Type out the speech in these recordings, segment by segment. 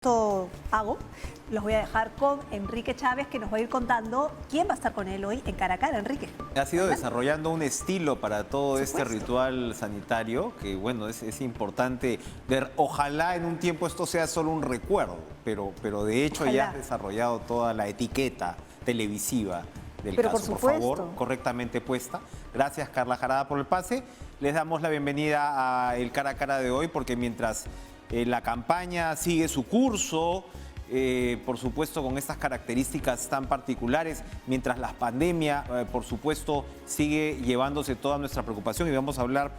Esto hago, los voy a dejar con Enrique Chávez, que nos va a ir contando quién va a estar con él hoy en cara a cara. Enrique. Ha sido Adelante. desarrollando un estilo para todo Por este supuesto. ritual sanitario, que bueno, es importante ver. Ojalá en un tiempo esto sea solo un recuerdo, pero de hecho ya Ojalá. has desarrollado toda la etiqueta televisiva del Pero caso. por Por favor, supuesto. correctamente puesta. Gracias, Carla Jarada, por el pase. Les damos la bienvenida a el cara a cara de hoy, porque mientras la campaña sigue su curso, por supuesto con estas características tan particulares, mientras la pandemia, por supuesto, sigue llevándose toda nuestra preocupación, y vamos a hablar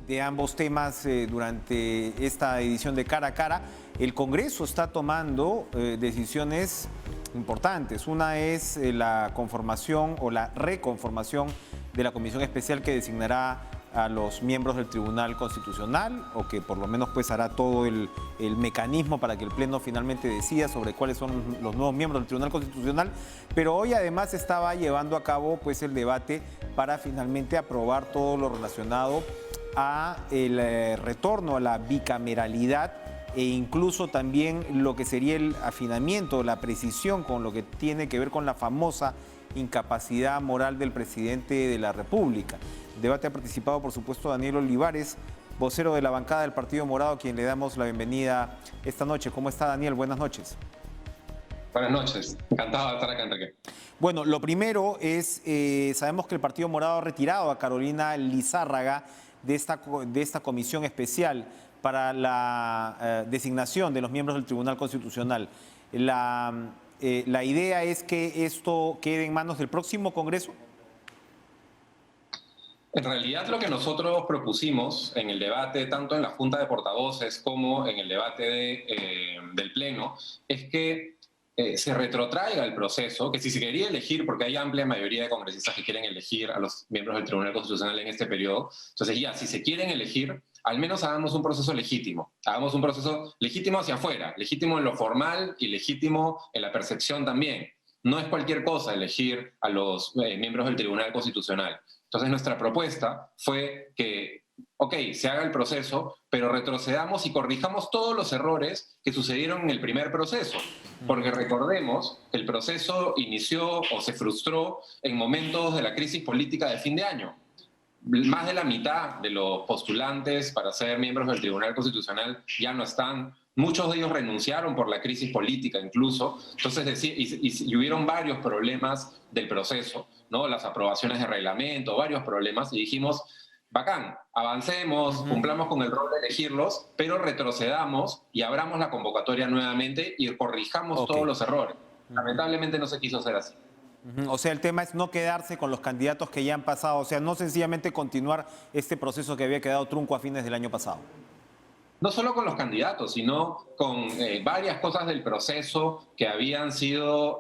de ambos temas durante esta edición de Cara a Cara. El Congreso está tomando decisiones importantes. Una es la conformación o la reconformación de la comisión especial que designará a los miembros del Tribunal Constitucional, o que por lo menos pues hará todo el mecanismo para que el Pleno finalmente decida sobre cuáles son los nuevos miembros del Tribunal Constitucional. Pero hoy además estaba llevando a cabo pues el debate para finalmente aprobar todo lo relacionado a el retorno a la bicameralidad, e incluso también lo que sería el afinamiento, la precisión con lo que tiene que ver con la famosa incapacidad moral del presidente de la República. El debate ha participado, por supuesto, Daniel Olivares, vocero de la bancada del Partido Morado, a quien le damos la bienvenida esta noche. ¿Cómo está, Daniel? Buenas noches. Buenas noches, encantado de estar acá, Enrique. Bueno, lo primero es, sabemos que el Partido Morado ha retirado a Carolina Lizárraga de esta comisión especial para la designación de los miembros del Tribunal Constitucional. La idea es que esto quede en manos del próximo Congreso. En realidad lo que nosotros propusimos en el debate, tanto en la Junta de Portavoces como en el debate del Pleno, es que se retrotraiga el proceso, que si se quería elegir, porque hay amplia mayoría de congresistas que quieren elegir a los miembros del Tribunal Constitucional en este periodo, entonces ya, si se quieren elegir, al menos hagamos un proceso legítimo hacia afuera, legítimo en lo formal y legítimo en la percepción también. No es cualquier cosa elegir a los miembros del Tribunal Constitucional. Entonces nuestra propuesta fue que, se haga el proceso, pero retrocedamos y corrijamos todos los errores que sucedieron en el primer proceso. Porque recordemos que el proceso inició o se frustró en momentos de la crisis política de fin de año. Más de la mitad de los postulantes para ser miembros del Tribunal Constitucional ya no están. Muchos de ellos renunciaron por la crisis política incluso. Entonces, y hubieron varios problemas del proceso, ¿no? Las aprobaciones de reglamento, varios problemas, y dijimos, bacán, avancemos, cumplamos con el rol de elegirlos, pero retrocedamos y abramos la convocatoria nuevamente y corrijamos todos los errores. Lamentablemente no se quiso hacer así. O sea, el tema es no quedarse con los candidatos que ya han pasado, o sea, no sencillamente continuar este proceso que había quedado trunco a fines del año pasado. No solo con los candidatos, sino con varias cosas del proceso que habían sido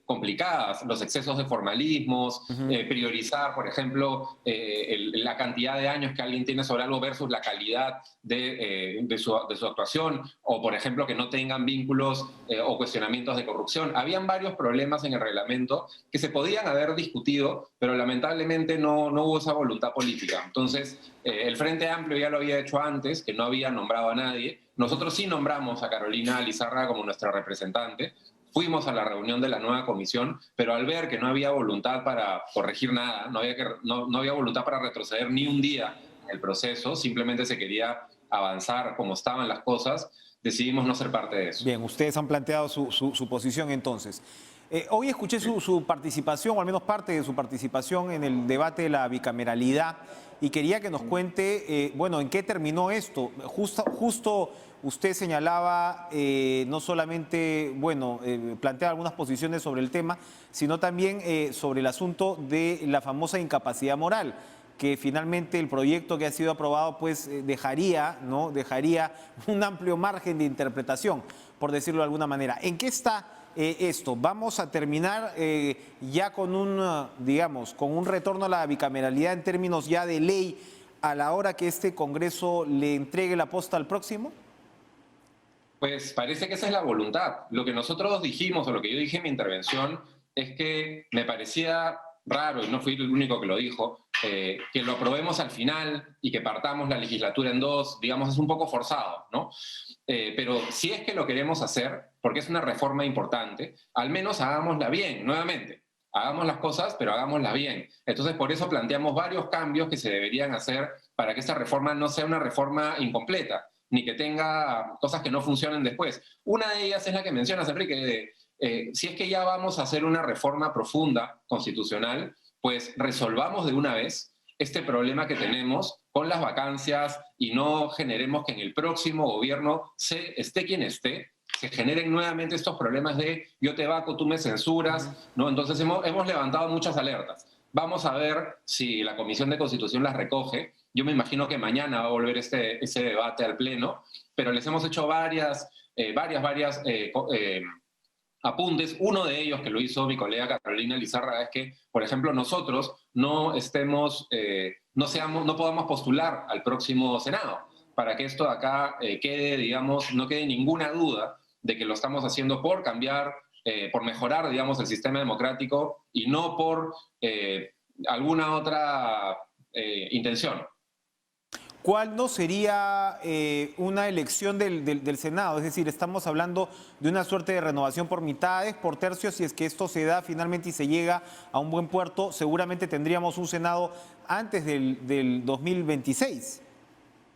complicadas, los excesos de formalismos, priorizar, por ejemplo, la cantidad de años que alguien tiene sobre algo versus la calidad de su actuación, o por ejemplo que no tengan vínculos o cuestionamientos de corrupción. Habían varios problemas en el reglamento que se podían haber discutido, pero lamentablemente no hubo esa voluntad política. Entonces, el Frente Amplio ya lo había hecho antes, que no había nombrado a nadie. Nosotros sí nombramos a Carolina Lizárraga como nuestra representante. Fuimos a la reunión de la nueva comisión, pero al ver que no había voluntad para corregir nada, no había voluntad para retroceder ni un día en el proceso, simplemente se quería avanzar como estaban las cosas, decidimos no ser parte de eso. Bien, ustedes han planteado su posición entonces. Hoy escuché su participación, o al menos parte de su participación en el debate de la bicameralidad, y quería que nos cuente, bueno, en qué terminó esto. Justo usted señalaba no solamente, bueno, plantea algunas posiciones sobre el tema, sino también sobre el asunto de la famosa incapacidad moral, que finalmente el proyecto que ha sido aprobado pues dejaría un amplio margen de interpretación, por decirlo de alguna manera. ¿En qué está esto? ¿Vamos a terminar ya con con un retorno a la bicameralidad en términos ya de ley a la hora que este Congreso le entregue la posta al próximo? Pues parece que esa es la voluntad. Lo que nosotros dijimos, o lo que yo dije en mi intervención, es que me parecía raro, y no fui el único que lo dijo, que lo aprobemos al final y que partamos la legislatura en dos, digamos, es un poco forzado, ¿no? Pero si es que lo queremos hacer, porque es una reforma importante, al menos hagámosla bien, nuevamente. Hagamos las cosas, pero hagámoslas bien. Entonces, por eso planteamos varios cambios que se deberían hacer para que esta reforma no sea una reforma incompleta, ni que tenga cosas que no funcionen después. Una de ellas es la que mencionas, Enrique. Si es que ya vamos a hacer una reforma profunda constitucional, pues resolvamos de una vez este problema que tenemos con las vacancias y no generemos que en el próximo gobierno, esté quien esté, se generen nuevamente estos problemas de yo te vaco, tú me censuras, ¿no? Entonces hemos levantado muchas alertas. Vamos a ver si la Comisión de Constitución las recoge. Yo me imagino que mañana va a volver ese debate al Pleno, pero les hemos hecho varias apuntes. Uno de ellos, que lo hizo mi colega Carolina Lizárraga, es que, por ejemplo, nosotros no podamos postular al próximo Senado, para que esto de acá quede, digamos, no quede ninguna duda de que lo estamos haciendo por cambiar, por mejorar, digamos, el sistema democrático y no por alguna otra intención. ¿Cuál no sería una elección del Senado? Es decir, estamos hablando de una suerte de renovación por mitades, por tercios. Si es que esto se da finalmente y se llega a un buen puerto, seguramente tendríamos un Senado antes del 2026.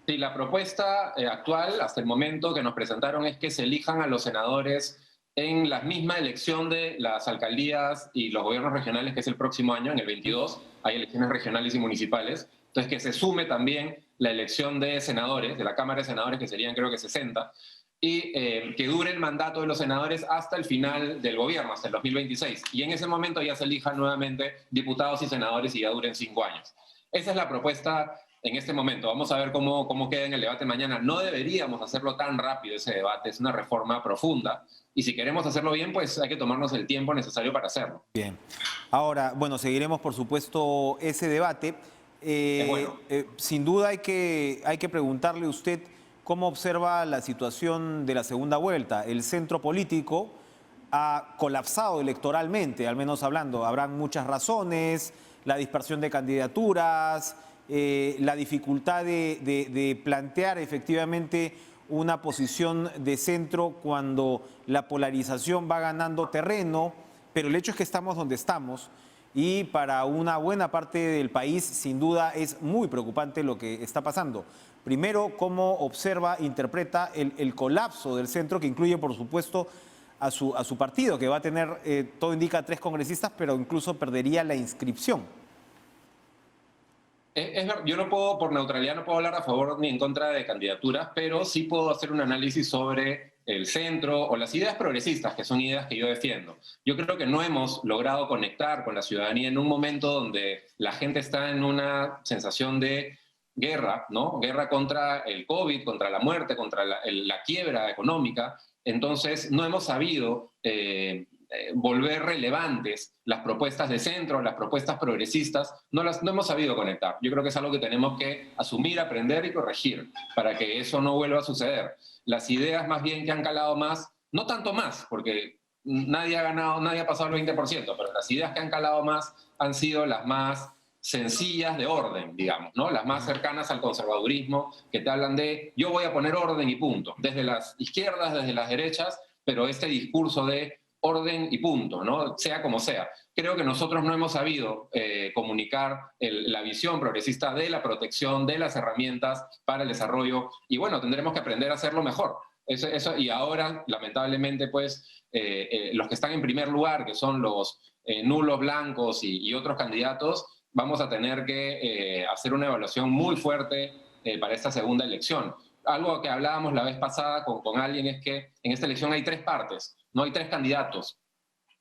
Sí, la propuesta actual, hasta el momento que nos presentaron, es que se elijan a los senadores en la misma elección de las alcaldías y los gobiernos regionales, que es el próximo año, en el 22. Hay elecciones regionales y municipales. Entonces, que se sume también la elección de senadores, de la Cámara de Senadores, que serían creo que 60, y que dure el mandato de los senadores hasta el final del gobierno, hasta el 2026. Y en ese momento ya se elijan nuevamente diputados y senadores y ya duren 5 años. Esa es la propuesta en este momento. Vamos a ver cómo queda en el debate mañana. No deberíamos hacerlo tan rápido ese debate, es una reforma profunda. Y si queremos hacerlo bien, pues hay que tomarnos el tiempo necesario para hacerlo. Bien. Ahora, bueno, seguiremos por supuesto ese debate. Bueno. Sin duda hay que preguntarle a usted cómo observa la situación de la segunda vuelta. El centro político ha colapsado electoralmente, al menos hablando. Habrán muchas razones, la dispersión de candidaturas, la dificultad de plantear efectivamente una posición de centro cuando la polarización va ganando terreno, pero el hecho es que estamos donde estamos. Y para una buena parte del país, sin duda, es muy preocupante lo que está pasando. Primero, cómo observa, interpreta el colapso del centro, que incluye, por supuesto, a su partido, que va a tener, todo indica, 3 congresistas, pero incluso perdería la inscripción. Yo no puedo, por neutralidad, no puedo hablar a favor ni en contra de candidaturas, pero sí puedo hacer un análisis sobre el centro o las ideas progresistas, que son ideas que yo defiendo. Yo creo que no hemos logrado conectar con la ciudadanía en un momento donde la gente está en una sensación de guerra, ¿no? Guerra contra el COVID, contra la muerte, contra la quiebra económica. Entonces, no hemos sabido volver relevantes las propuestas de centro, las propuestas progresistas, no hemos sabido conectar. Yo creo que es algo que tenemos que asumir, aprender y corregir para que eso no vuelva a suceder. Las ideas más bien que han calado más, no tanto más, porque nadie ha ganado, nadie ha pasado el 20%, pero las ideas que han calado más han sido las más sencillas de orden, digamos, ¿no? Las más cercanas al conservadurismo, que te hablan de yo voy a poner orden y punto, desde las izquierdas, desde las derechas, pero este discurso de orden y punto, ¿no? Sea como sea. Creo que nosotros no hemos sabido comunicar la visión progresista de la protección, de las herramientas para el desarrollo, y bueno, tendremos que aprender a hacerlo mejor. Y ahora, lamentablemente, pues, los que están en primer lugar, que son los nulos blancos y otros candidatos, vamos a tener que hacer una evaluación muy fuerte para esta segunda elección. Algo que hablábamos la vez pasada con alguien es que en esta elección hay 3 partes, no hay 3 candidatos.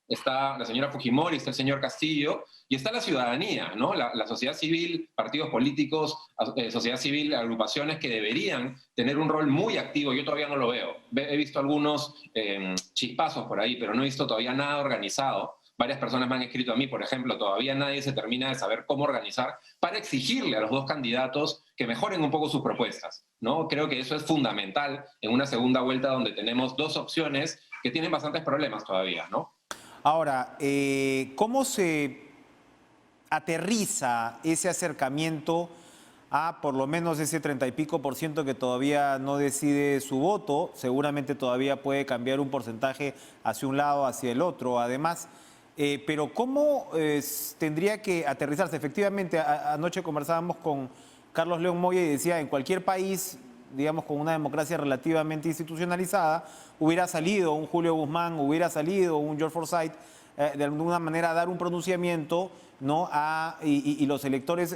Está la señora Fujimori, está el señor Castillo y está la ciudadanía, ¿no? La sociedad civil, partidos políticos, sociedad civil, agrupaciones que deberían tener un rol muy activo. Yo todavía no lo veo. He visto algunos chispazos por ahí, pero no he visto todavía nada organizado. Varias personas me han escrito a mí, por ejemplo, todavía nadie se termina de saber cómo organizar para exigirle a los 2 candidatos que mejoren un poco sus propuestas, ¿no? Creo que eso es fundamental en una segunda vuelta donde tenemos 2 opciones que tienen bastantes problemas todavía, ¿no? Ahora, ¿cómo se aterriza ese acercamiento a por lo menos ese 30 y pico por ciento que todavía no decide su voto? Seguramente todavía puede cambiar un porcentaje hacia un lado, hacia el otro, además. Pero ¿cómo tendría que aterrizarse? Efectivamente, anoche conversábamos con Carlos León Moya y decía, en cualquier país, digamos, con una democracia relativamente institucionalizada, hubiera salido un Julio Guzmán, hubiera salido un George Forsyth, de alguna manera a dar un pronunciamiento, ¿no? Y los electores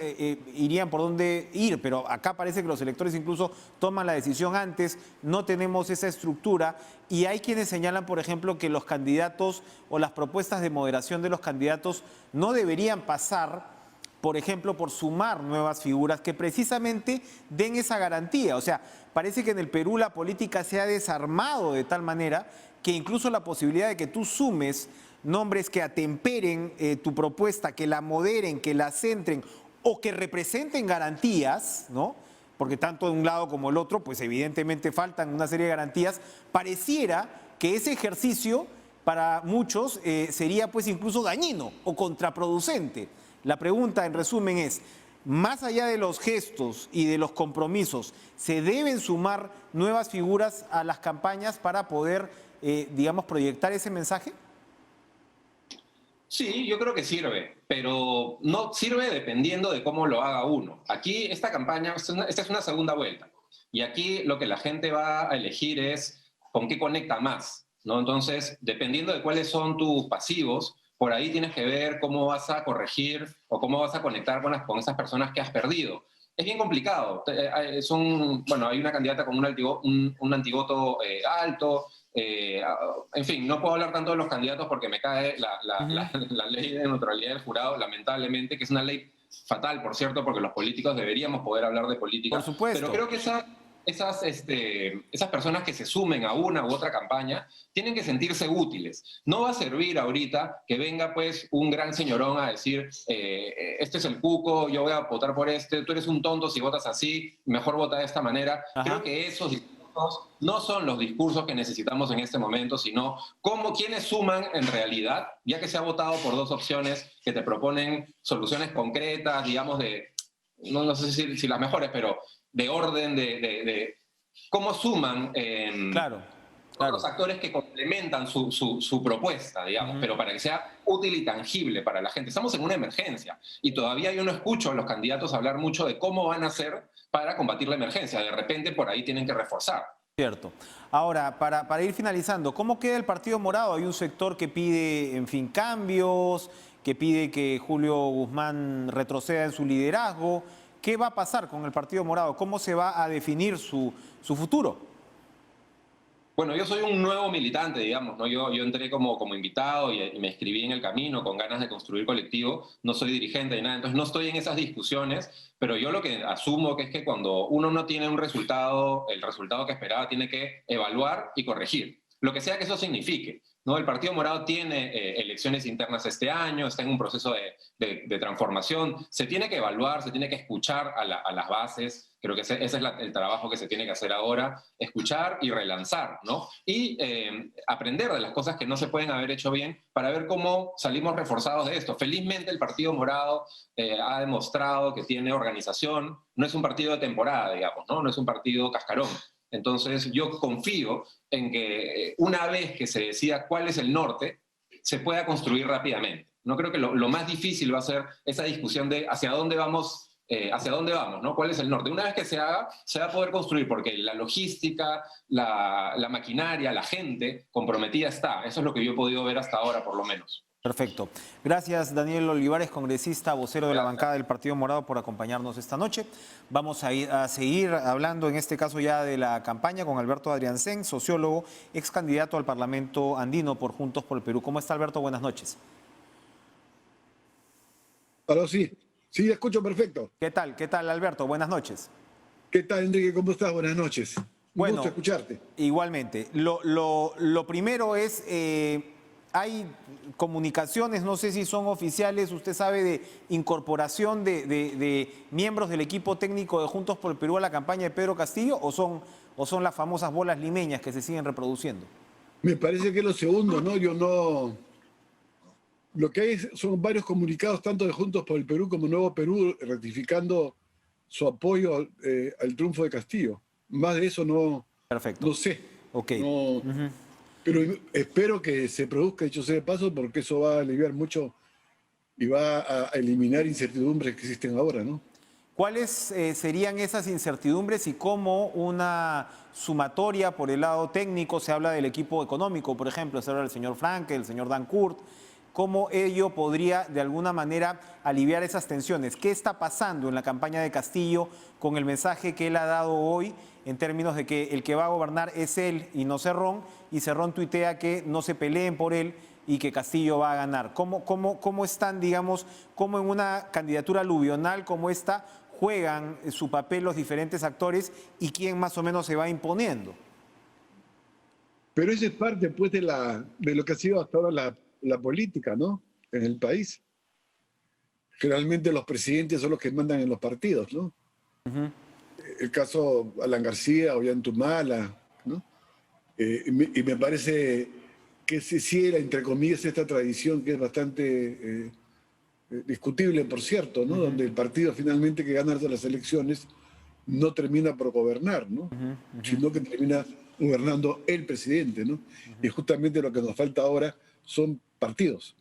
irían por dónde ir, pero acá parece que los electores incluso toman la decisión antes, no tenemos esa estructura, y hay quienes señalan, por ejemplo, que los candidatos o las propuestas de moderación de los candidatos no deberían pasar, por ejemplo, por sumar nuevas figuras que precisamente den esa garantía. O sea, parece que en el Perú la política se ha desarmado de tal manera que incluso la posibilidad de que tú sumes nombres que atemperen tu propuesta, que la moderen, que la centren o que representen garantías, ¿no? Porque tanto de un lado como el otro, pues evidentemente faltan una serie de garantías. Pareciera que ese ejercicio para muchos sería pues incluso dañino o contraproducente. La pregunta en resumen es, más allá de los gestos y de los compromisos, ¿se deben sumar nuevas figuras a las campañas para poder, digamos, proyectar ese mensaje? Sí, yo creo que sirve, pero no sirve dependiendo de cómo lo haga uno. Aquí esta campaña, esta es una segunda vuelta, y aquí lo que la gente va a elegir es con qué conecta más, ¿no? Entonces, dependiendo de cuáles son tus pasivos, por ahí tienes que ver cómo vas a corregir o cómo vas a conectar con esas personas que has perdido. Es bien complicado. Bueno, hay una candidata con un antivoto alto. En fin, no puedo hablar tanto de los candidatos porque me cae la ley de neutralidad del jurado, lamentablemente, que es una ley fatal, por cierto, porque los políticos deberíamos poder hablar de política. Por supuesto. Pero creo que esas personas que se sumen a una u otra campaña tienen que sentirse útiles. No va a servir ahorita que venga pues un gran señorón a decir, este es el cuco, yo voy a votar por este, tú eres un tonto si votas así, mejor vota de esta manera. Ajá. Creo que esos discursos no son los discursos que necesitamos en este momento, sino quiénes suman en realidad, ya que se ha votado por dos opciones que te proponen soluciones concretas, digamos, no sé si las mejores, pero de orden, de cómo suman claro. los actores que complementan su propuesta, digamos, pero para que sea útil y tangible para la gente. Estamos en una emergencia y todavía yo no escucho a los candidatos hablar mucho de cómo van a hacer para combatir la emergencia. De repente por ahí tienen que reforzar. Cierto. Ahora, para ir finalizando, ¿cómo queda el Partido Morado? Hay un sector que pide, en fin, cambios, que pide que Julio Guzmán retroceda en su liderazgo. ¿Qué va a pasar con el Partido Morado? ¿Cómo se va a definir su futuro? Bueno, yo soy un nuevo militante, digamos, ¿no? Yo entré como invitado y me inscribí en el camino con ganas de construir colectivo. No soy dirigente ni nada, entonces no estoy en esas discusiones, pero yo lo que asumo que es que cuando uno no tiene un resultado, el resultado que esperaba, tiene que evaluar y corregir, lo que sea que eso signifique, ¿no? El Partido Morado tiene elecciones internas este año, está en un proceso de transformación, se tiene que evaluar, se tiene que escuchar a las bases. Creo que ese es el trabajo que se tiene que hacer ahora, escuchar y relanzar, ¿no? Y aprender de las cosas que no se pueden haber hecho bien para ver cómo salimos reforzados de esto. Felizmente el Partido Morado ha demostrado que tiene organización, no es un partido de temporada, digamos, ¿no? No es un partido cascarón. Entonces yo confío en que una vez que se decida cuál es el norte, se pueda construir rápidamente. No creo que lo más difícil va a ser esa discusión de hacia dónde vamos, ¿no? ¿Cuál es el norte? Una vez que se haga, se va a poder construir, porque la logística, la maquinaria, la gente comprometida está. Eso es lo que yo he podido ver hasta ahora, por lo menos. Perfecto. Gracias, Daniel Olivares, congresista, vocero de la bancada del Partido Morado, por acompañarnos esta noche. Vamos a seguir hablando, en este caso ya de la campaña, con Alberto Adriancén, sociólogo, ex candidato al Parlamento andino por Juntos por el Perú. ¿Cómo está, Alberto? Buenas noches. Aló, sí. Sí, escucho perfecto. ¿Qué tal, Alberto? Buenas noches. ¿Qué tal, Enrique? ¿Cómo estás? Buenas noches. Un gusto escucharte. Igualmente. Lo primero es, hay comunicaciones, no sé si son oficiales, usted sabe, de incorporación de miembros del equipo técnico de Juntos por el Perú a la campaña de Pedro Castillo, o son las famosas bolas limeñas que se siguen reproduciendo. Me parece que es lo segundo, ¿no? Yo lo que hay son varios comunicados, tanto de Juntos por el Perú como Nuevo Perú, ratificando su apoyo al triunfo de Castillo. Más de eso Perfecto. no sé. Ok. No, pero espero que se produzca, dicho sea de paso, porque eso va a aliviar mucho y va a eliminar incertidumbres que existen ahora, ¿no? ¿Cuáles serían esas incertidumbres y cómo una sumatoria por el lado técnico, se habla del equipo económico, por ejemplo, se habla del señor Frankel, el señor Dancourt, cómo ello podría de alguna manera aliviar esas tensiones? ¿Qué está pasando en la campaña de Castillo con el mensaje que él ha dado hoy en términos de que el que va a gobernar es él y no Cerrón, y Cerrón tuitea que no se peleen por él y que Castillo va a ganar? ¿Cómo están, digamos, cómo en una candidatura aluvional como esta juegan su papel los diferentes actores y quién más o menos se va imponiendo? Pero eso es parte, pues, de lo que ha sido hasta ahora la política, ¿no? En el país. Generalmente los presidentes son los que mandan en los partidos, ¿no? El caso Alan García, Ollantumala, ¿no? Y me parece que sí era, entre comillas, esta tradición que es bastante discutible, por cierto, ¿no? Donde el partido finalmente que gana las elecciones no termina por gobernar, ¿no? Sino que termina gobernando el presidente, ¿no? Y justamente lo que nos falta ahora son partidos,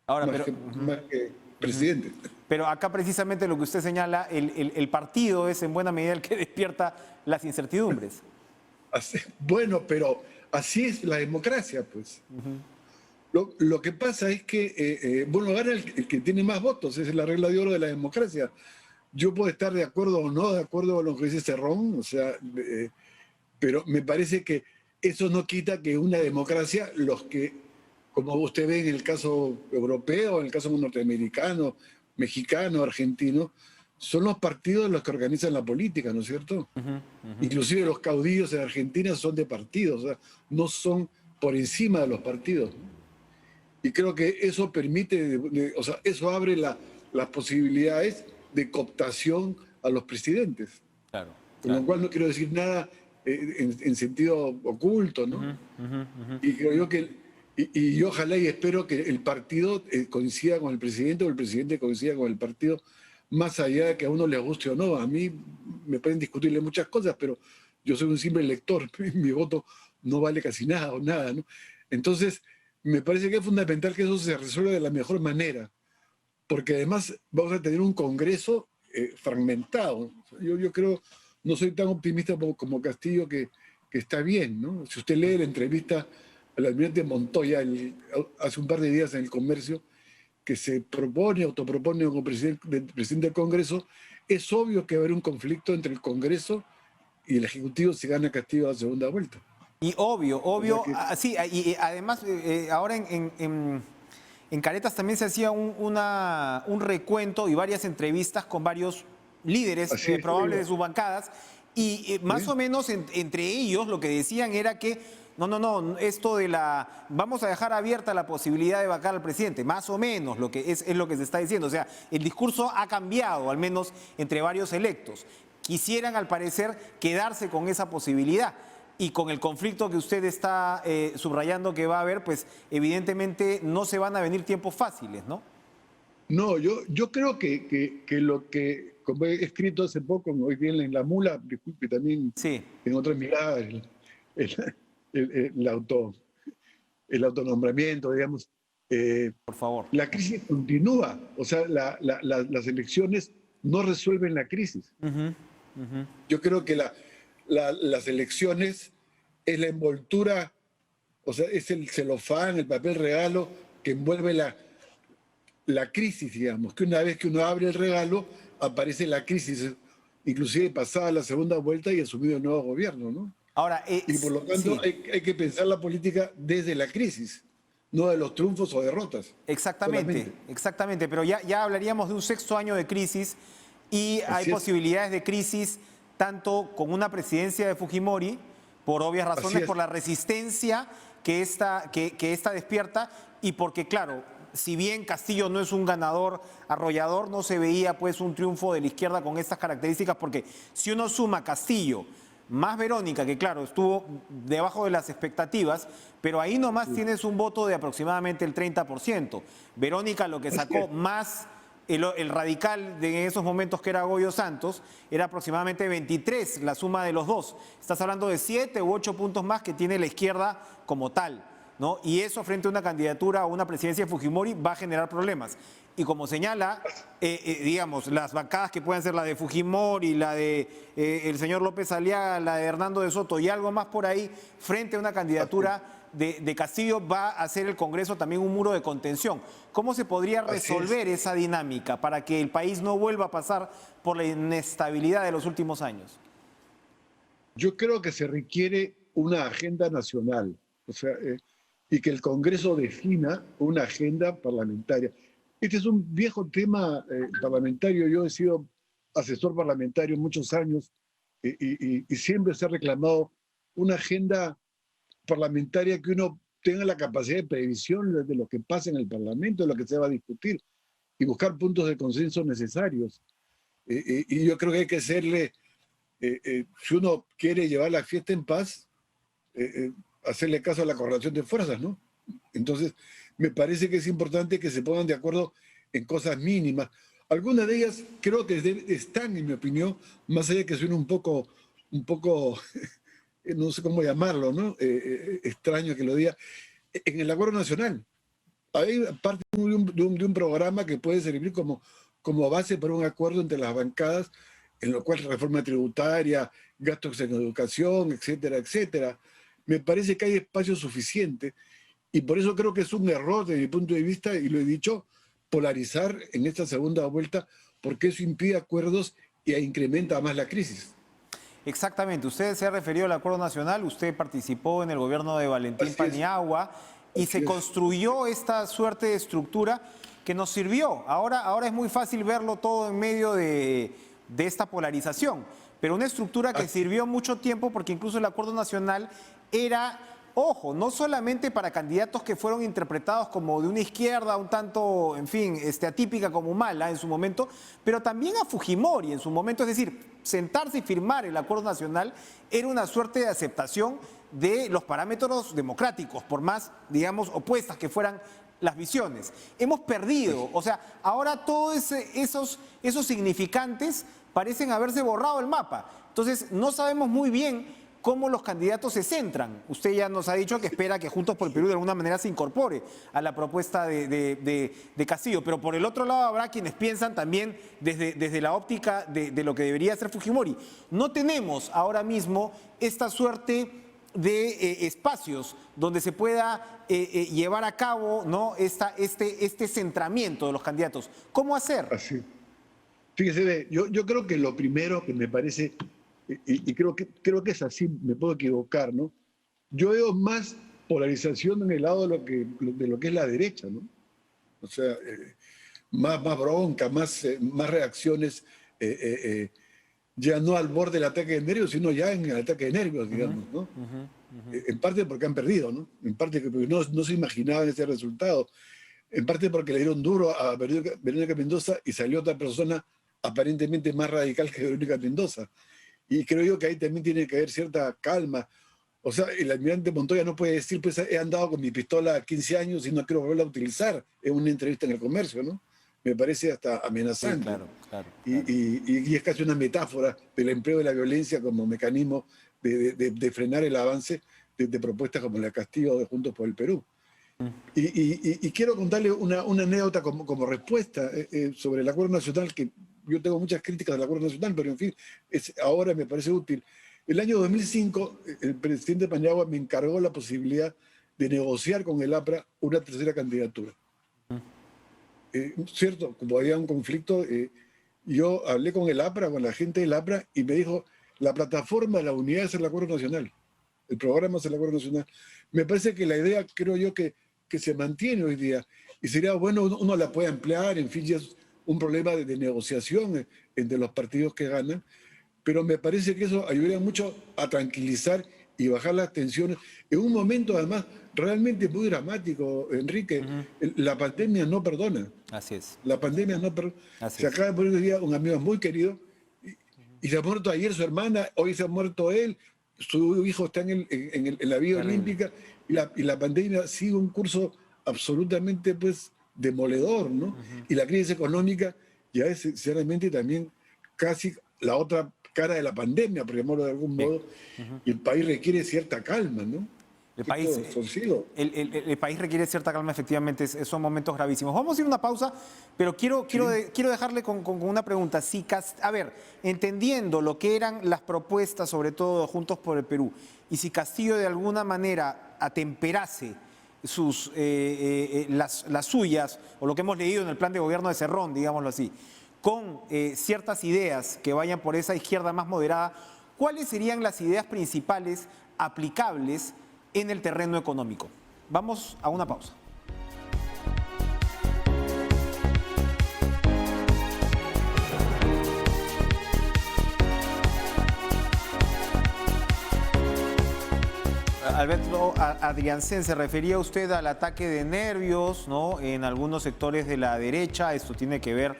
Ahora, más que presidentes. Pero acá precisamente lo que usted señala, el partido es en buena medida el que despierta las incertidumbres. Bueno, pero así es la democracia, pues. Lo que pasa es que, bueno, gana el que tiene más votos, esa es la regla de oro de la democracia. Yo puedo estar de acuerdo o no de acuerdo con lo que dice Cerrón, o sea, pero me parece que eso no quita que una democracia, los que, como usted ve en el caso europeo, en el caso norteamericano, mexicano, argentino, son los partidos los que organizan la política, ¿no es cierto? Inclusive los caudillos en Argentina son de partidos, o sea, no son por encima de los partidos. Y creo que eso permite, o sea, eso abre las posibilidades de cooptación a los presidentes. Claro. Con lo cual no quiero decir nada en sentido oculto, ¿no? Y creo yo que, y yo ojalá y espero que el partido coincida con el presidente o el presidente coincida con el partido, más allá de que a uno le guste o no. A mí me pueden discutirle muchas cosas, pero yo soy un simple elector, mi voto no vale casi nada o nada, ¿no? Entonces, me parece que es fundamental que eso se resuelva de la mejor manera, porque además vamos a tener un Congreso fragmentado. Yo creo, no soy tan optimista como Castillo, que está bien, ¿no? Si usted lee la entrevista al almirante Montoya hace un par de días en El Comercio, que se autopropone como presidente del Congreso, es obvio que va a haber un conflicto entre el Congreso y el Ejecutivo si gana Castillo a la segunda vuelta. Y obvio, O sea que, sí, y además ahora en Caretas también se hacía un recuento y varias entrevistas con varios líderes probables de sus bancadas, y más o menos entre ellos lo que decían era que no, esto de vamos a dejar abierta la posibilidad de vacar al presidente, más o menos lo que es lo que se está diciendo. O sea, el discurso ha cambiado, al menos entre varios electos. Quisieran, al parecer, quedarse con esa posibilidad. Y con el conflicto que usted está subrayando que va a haber, pues evidentemente no se van a venir tiempos fáciles, ¿no? No, yo creo que lo que, como he escrito hace poco, hoy bien en La Mula, disculpe, también Sí. en otras miradas, el autonombramiento, digamos. Por favor. La crisis continúa, o sea, las elecciones no resuelven la crisis. Yo creo que las elecciones es la envoltura, o sea, es el celofán, el papel regalo que envuelve la crisis, digamos, que una vez que uno abre el regalo, aparece la crisis, inclusive pasada la segunda vuelta y asumido el nuevo gobierno, ¿no? Ahora, y por lo tanto sí. hay que pensar la política desde la crisis, no de los triunfos o derrotas. Exactamente, pero ya hablaríamos de un sexto año de crisis y hay posibilidades de crisis tanto con una presidencia de Fujimori, por obvias razones, por la resistencia que esta despierta, y porque, claro, si bien Castillo no es un ganador arrollador, no se veía pues un triunfo de la izquierda con estas características, porque si uno suma Castillo más Verónica, que claro, estuvo debajo de las expectativas, pero ahí nomás tienes un voto de aproximadamente el 30%. Verónica lo que sacó más, el radical de en esos momentos que era Goyo Santos, era aproximadamente 23, la suma de los dos. Estás hablando de 7 u 8 puntos más que tiene la izquierda como tal, ¿no? Y eso frente a una candidatura a una presidencia de Fujimori va a generar problemas. Y como señala, digamos, las bancadas que pueden ser la de Fujimori, la de el señor López Aliaga, la de Hernando de Soto y algo más por ahí, frente a una candidatura de Castillo, va a hacer el Congreso también un muro de contención. ¿Cómo se podría resolver esa dinámica para que el país no vuelva a pasar por la inestabilidad de los últimos años? Yo creo que se requiere una agenda nacional, o sea, y que el Congreso defina una agenda parlamentaria. Este es un viejo tema parlamentario. Yo he sido asesor parlamentario muchos años y siempre se ha reclamado una agenda parlamentaria que uno tenga la capacidad de previsión de lo que pasa en el Parlamento, de lo que se va a discutir y buscar puntos de consenso necesarios. Y yo creo que hay que hacerle, si uno quiere llevar la fiesta en paz, hacerle caso a la correlación de fuerzas, ¿no? Entonces, me parece que es importante que se pongan de acuerdo en cosas mínimas. Algunas de ellas creo que están, en mi opinión, más allá de que suene un poco no sé cómo llamarlo, ¿no? Extraño que lo diga, en el acuerdo nacional. Hay parte de un programa que puede servir como base para un acuerdo entre las bancadas, en lo cual reforma tributaria, gastos en educación, etcétera, etcétera. Me parece que hay espacio suficiente y por eso creo que es un error desde mi punto de vista, y lo he dicho, polarizar en esta segunda vuelta, porque eso impide acuerdos y incrementa más la crisis. Exactamente, usted se ha referido al Acuerdo Nacional, usted participó en el gobierno de Valentín Paniagua y se construyó esta suerte de estructura que nos sirvió. Ahora es muy fácil verlo todo en medio de esta polarización, pero una estructura que sirvió mucho tiempo porque incluso el Acuerdo Nacional era, ojo, no solamente para candidatos que fueron interpretados como de una izquierda un tanto, en fin, atípica como mala en su momento, pero también a Fujimori en su momento, es decir, sentarse y firmar el Acuerdo Nacional era una suerte de aceptación de los parámetros democráticos, por más, digamos, opuestas que fueran las visiones. Hemos perdido, o sea, ahora todos esos significantes parecen haberse borrado el mapa. Entonces, no sabemos muy bien cómo los candidatos se centran. Usted ya nos ha dicho que espera que Juntos por el Perú de alguna manera se incorpore a la propuesta de Castillo, pero por el otro lado habrá quienes piensan también desde la óptica de lo que debería ser Fujimori. No tenemos ahora mismo esta suerte de espacios donde se pueda llevar a cabo, ¿no?, este centramiento de los candidatos. ¿Cómo hacer? Así. Fíjese, yo creo que lo primero que me parece, y creo que es así, me puedo equivocar, ¿no? Yo veo más polarización en el lado de lo que es la derecha, ¿no? O sea, más bronca, más reacciones, ya no al borde del ataque de nervios, sino ya en el ataque de nervios, digamos, ¿no? En parte porque han perdido, ¿no? En parte porque no se imaginaban ese resultado. En parte porque le dieron duro a Verónica Mendoza y salió otra persona aparentemente más radical que Verónica Mendoza. Y creo yo que ahí también tiene que haber cierta calma. O sea, el almirante Montoya no puede decir, pues he andado con mi pistola 15 años y no quiero volverla a utilizar en una entrevista en El Comercio, ¿no? Me parece hasta amenazante. Sí, claro. Y es casi una metáfora del empleo de la violencia como mecanismo de frenar el avance de propuestas como la de Castillo de Juntos por el Perú. Y quiero contarle una anécdota como respuesta sobre el Acuerdo Nacional, que yo tengo muchas críticas del Acuerdo Nacional, pero en fin, ahora me parece útil. El año 2005, el presidente Paniagua me encargó la posibilidad de negociar con el APRA una tercera candidatura. Cierto, como había un conflicto, yo hablé con el APRA, con la gente del APRA, y me dijo, la plataforma de la unidad es el Acuerdo Nacional, el programa es el Acuerdo Nacional. Me parece que la idea, creo yo, que se mantiene hoy día, y sería bueno, uno la puede emplear, en fin, ya es un problema de negociación entre los partidos que ganan, pero me parece que eso ayudaría mucho a tranquilizar y bajar las tensiones en un momento además realmente muy dramático, Enrique. La pandemia no perdona. Así es. La pandemia no perdona. Así Se es. acaba de poner hoy día un amigo muy querido Y se ha muerto ayer su hermana, hoy se ha muerto él, su hijo está en la vía Terrible. olímpica, y la pandemia sigue un curso absolutamente pues demoledor, ¿no? Y la crisis económica ya es sinceramente también casi la otra cara de la pandemia, por llamarlo de algún modo, y el país requiere cierta calma, ¿no? El país, el país requiere cierta calma, efectivamente, son momentos gravísimos. Vamos a ir a una pausa, pero quiero dejarle con una pregunta. Si, a ver, entendiendo lo que eran las propuestas, sobre todo de Juntos por el Perú, y si Castillo de alguna manera atemperase las suyas, o lo que hemos leído en el plan de gobierno de Cerrón, digámoslo así, con ciertas ideas que vayan por esa izquierda más moderada, ¿cuáles serían las ideas principales aplicables en el terreno económico? Vamos a una pausa. Alberto Adriancén, se refería usted al ataque de nervios, ¿no?, en algunos sectores de la derecha. Esto tiene que ver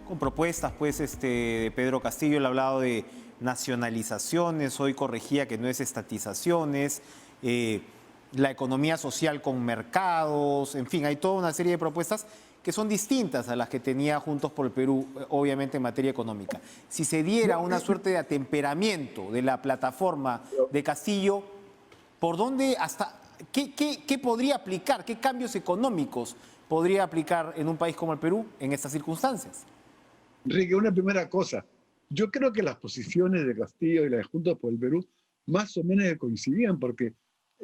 con propuestas pues, de Pedro Castillo. Él ha hablado de nacionalizaciones, hoy corregía que no es estatizaciones, la economía social con mercados, en fin, hay toda una serie de propuestas que son distintas a las que tenía Juntos por el Perú, obviamente en materia económica. Si se diera una suerte de atemperamiento de la plataforma de Castillo, ¿por dónde qué podría aplicar? ¿Qué cambios económicos podría aplicar en un país como el Perú en estas circunstancias? Enrique, una primera cosa. Yo creo que las posiciones de Castillo y las de Juntos por el Perú más o menos coincidían, porque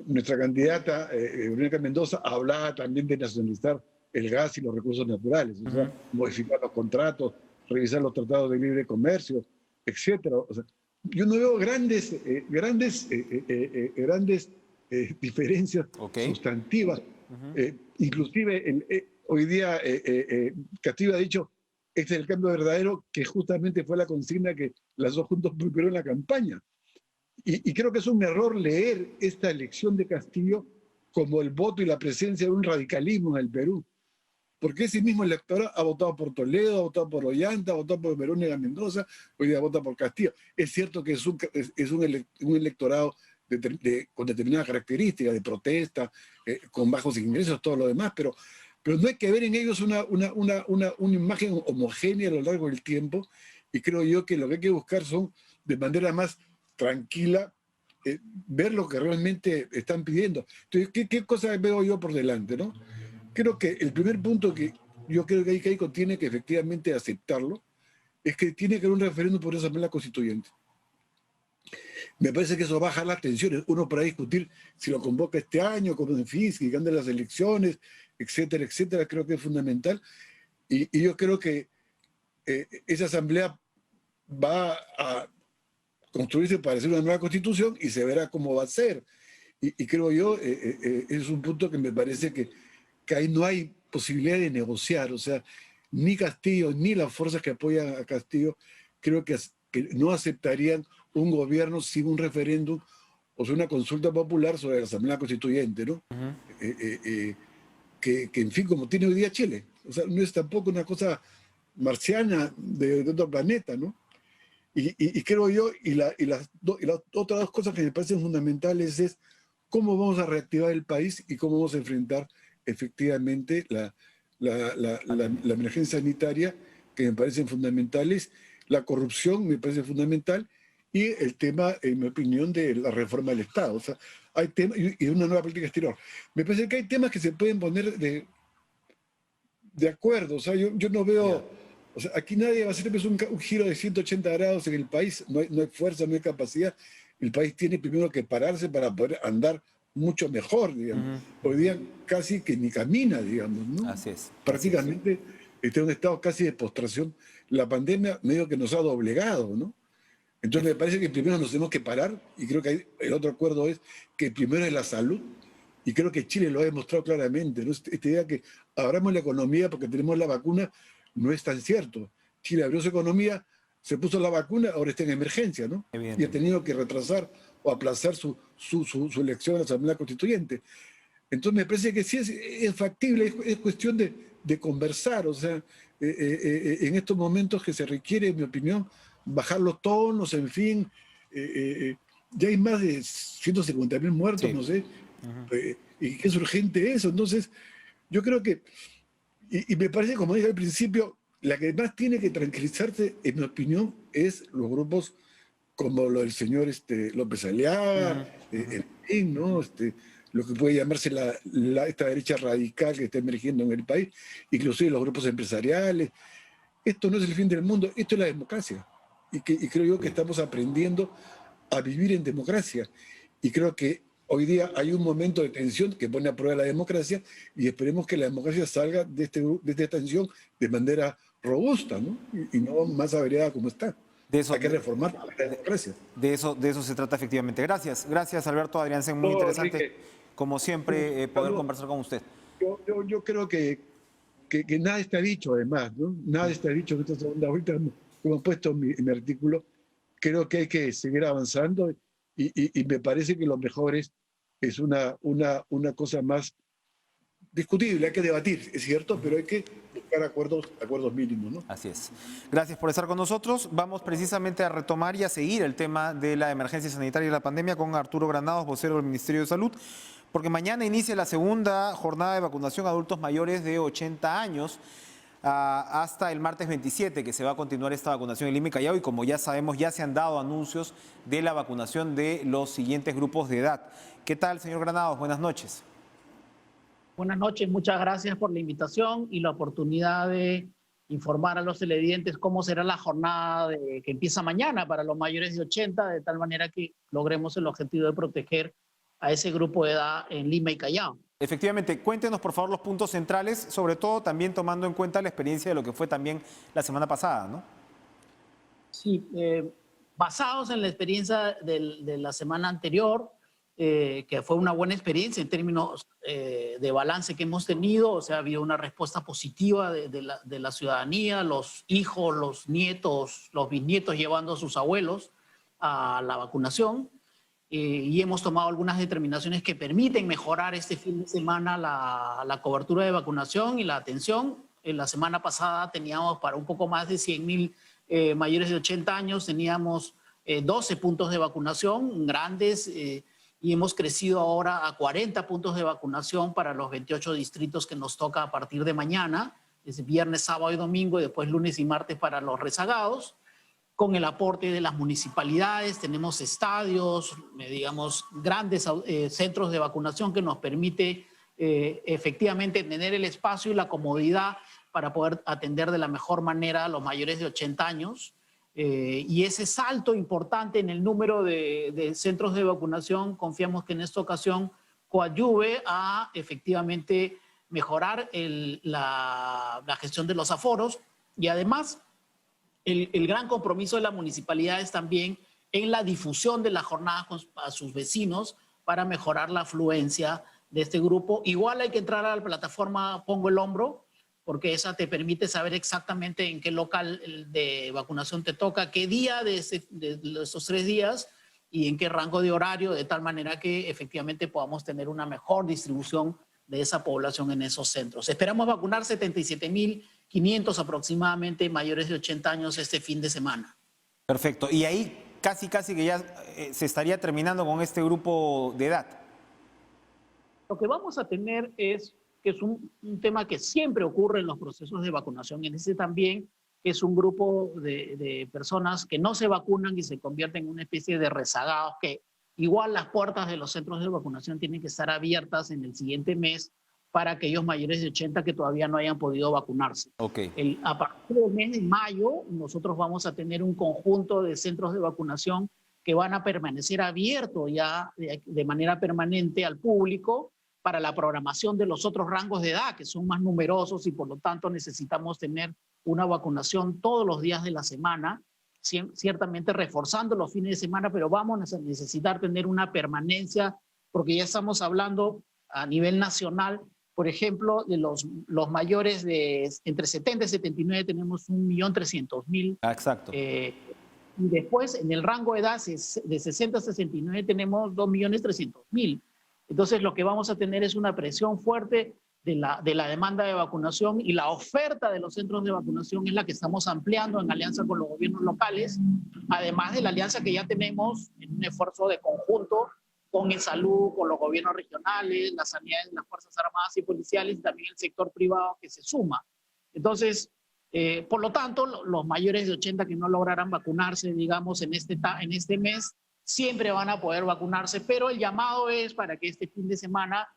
nuestra candidata, Verónica Mendoza, hablaba también de nacionalizar el gas y los recursos naturales, o sea, modificar los contratos, revisar los tratados de libre comercio, etcétera. O sea, yo no veo grandes diferencias sustantivas. Inclusive hoy día Castillo ha dicho, este es el cambio verdadero, que justamente fue la consigna que lanzó Juntos por el Perú en la campaña. Y creo que es un error leer esta elección de Castillo como el voto y la presencia de un radicalismo en el Perú. Porque ese mismo electorado ha votado por Toledo, ha votado por Ollanta, ha votado por Verónica Mendoza, hoy día vota por Castillo. Es cierto que es un electorado con determinadas características de protesta, con bajos ingresos, todo lo demás, pero no hay que ver en ellos una imagen homogénea a lo largo del tiempo, y creo yo que lo que hay que buscar son, de manera más tranquila, ver lo que realmente están pidiendo. Entonces, ¿qué cosas veo yo por delante, no? Creo que el primer punto que yo creo que Keiko tiene que efectivamente aceptarlo es que tiene que haber un referéndum por esa asamblea constituyente. Me parece que eso baja las tensiones. Uno para discutir si lo convoca este año, como en fin, si ganan las elecciones, etcétera, etcétera, creo que es fundamental. Y yo creo que esa asamblea va a construirse para hacer una nueva constitución y se verá cómo va a ser. Y creo yo, es un punto que me parece que ahí no hay posibilidad de negociar. O sea, ni Castillo, ni las fuerzas que apoyan a Castillo, creo que no aceptarían un gobierno sin un referéndum o sea, una consulta popular sobre la Asamblea Constituyente, ¿no? Que en fin, como tiene hoy día Chile. O sea, no es tampoco una cosa marciana de otro planeta, ¿no? Y creo yo, y las otras dos cosas que me parecen fundamentales es cómo vamos a reactivar el país y cómo vamos a enfrentar efectivamente la emergencia sanitaria, que me parecen fundamentales. La corrupción me parece fundamental, y el tema, en mi opinión, de la reforma del Estado. O sea, hay temas, y una nueva política exterior. Me parece que hay temas que se pueden poner de acuerdo. O sea, yo no veo... O sea, aquí nadie va a hacer un giro de 180 grados en el país. No hay fuerza, no hay capacidad. El país tiene primero que pararse para poder andar mucho mejor, digamos. Hoy día casi que ni camina, digamos, ¿no? Así es. Prácticamente está en un estado casi de postración. La pandemia medio que nos ha doblegado, ¿no? Entonces me parece que primero nos tenemos que parar, y creo que el otro acuerdo es que primero es la salud, y creo que Chile lo ha demostrado claramente, ¿no? Esta idea que abramos la economía porque tenemos la vacuna no es tan cierto. Chile abrió su economía, se puso la vacuna, ahora está en emergencia, ¿no? Y ha tenido que retrasar o aplazar su elección a la Asamblea Constituyente. Entonces me parece que sí es factible, es cuestión de conversar. O sea, en estos momentos que se requiere, en mi opinión, bajar los tonos, en fin. Ya hay más de 150.000 muertos, Sí. no sé, y que es urgente eso. Entonces, yo creo que, y me parece, como dije al principio, la que más tiene que tranquilizarse, en mi opinión, es los grupos como lo del señor López Aliaga, en fin, ¿no? Lo que puede llamarse esta derecha radical que está emergiendo en el país, inclusive los grupos empresariales. Esto no es el fin del mundo, esto es la democracia. Y creo yo que estamos aprendiendo a vivir en democracia. Y creo que hoy día hay un momento de tensión que pone a prueba la democracia y esperemos que la democracia salga de esta tensión de manera robusta, ¿no? Y no más averiada como está. De eso, Hay que reformar la democracia. de eso se trata efectivamente. Gracias Alberto Adriansen, muy No, interesante, Enrique. como siempre, poder No, conversar con usted. Yo creo que nada está dicho, además, ¿no? Nada está dicho en esta segunda vuelta, como he puesto en mi artículo. Creo que hay que seguir avanzando y me parece que lo mejor es una cosa más discutible, hay que debatir, es cierto, pero hay que buscar acuerdos mínimos, ¿no? Así es. Gracias por estar con nosotros. Vamos precisamente a retomar y a seguir el tema de la emergencia sanitaria y la pandemia con Arturo Granados, vocero del Ministerio de Salud, porque mañana inicia la segunda jornada de vacunación a adultos mayores de 80 años hasta el martes 27, que se va a continuar esta vacunación en Lima y Callao, y como ya sabemos, ya se han dado anuncios de la vacunación de los siguientes grupos de edad. ¿Qué tal, señor Granados? Buenas noches. Buenas noches, muchas gracias por la invitación y la oportunidad de informar a los televidentes cómo será la jornada que empieza mañana para los mayores de 80, de tal manera que logremos el objetivo de proteger a ese grupo de edad en Lima y Callao. Efectivamente, cuéntenos por favor los puntos centrales, sobre todo también tomando en cuenta la experiencia de lo que fue también la semana pasada, ¿no? Sí, basados en la experiencia de la semana anterior, que fue una buena experiencia en términos de balance que hemos tenido, o sea, ha habido una respuesta positiva de la ciudadanía, los hijos, los nietos, los bisnietos llevando a sus abuelos a la vacunación, y hemos tomado algunas determinaciones que permiten mejorar este fin de semana la cobertura de vacunación y la atención. En la semana pasada teníamos para un poco más de 100.000 mayores de 80 años, teníamos 12 puntos de vacunación grandes, y hemos crecido ahora a 40 puntos de vacunación para los 28 distritos que nos toca a partir de mañana, es viernes, sábado y domingo, y después lunes y martes para los rezagados. Con el aporte de las municipalidades, tenemos estadios, digamos, grandes centros de vacunación que nos permite efectivamente tener el espacio y la comodidad para poder atender de la mejor manera a los mayores de 80 años. Y ese salto importante en el número de centros de vacunación, confiamos que en esta ocasión coadyuve a efectivamente mejorar la gestión de los aforos, y además el gran compromiso de la municipalidad es también en la difusión de la jornada a sus vecinos para mejorar la afluencia de este grupo. Igual hay que entrar a la plataforma Pongo el Hombro, porque esa te permite saber exactamente en qué local de vacunación te toca, qué día de esos 3 días y en qué rango de horario, de tal manera que efectivamente podamos tener una mejor distribución de esa población en esos centros. Esperamos vacunar 77.500 aproximadamente mayores de 80 años este fin de semana. Perfecto. Y ahí casi que ya se estaría terminando con este grupo de edad. Lo que vamos a tener es que es un tema que siempre ocurre en los procesos de vacunación, y ese también es un grupo de personas que no se vacunan y se convierten en una especie de rezagados, que igual las puertas de los centros de vacunación tienen que estar abiertas en el siguiente mes para aquellos mayores de 80 que todavía no hayan podido vacunarse. Okay. A partir del mes de mayo, nosotros vamos a tener un conjunto de centros de vacunación que van a permanecer abiertos ya de manera permanente al público para la programación de los otros rangos de edad, que son más numerosos, y por lo tanto necesitamos tener una vacunación todos los días de la semana, ciertamente reforzando los fines de semana, pero vamos a necesitar tener una permanencia, porque ya estamos hablando a nivel nacional, por ejemplo, de los mayores de entre 70 y 79 tenemos 1.300.000. Exacto. Y después, en el rango de edad de 60 a 69 tenemos 2.300.000. Entonces, lo que vamos a tener es una presión fuerte de la demanda de vacunación, y la oferta de los centros de vacunación es la que estamos ampliando en alianza con los gobiernos locales, además de la alianza que ya tenemos en un esfuerzo de conjunto con el salud, con los gobiernos regionales, las sanidades, las Fuerzas Armadas y Policiales, y también el sector privado que se suma. Entonces, por lo tanto, los mayores de 80 que no lograran vacunarse, digamos, en este mes, siempre van a poder vacunarse, pero el llamado es para que este fin de semana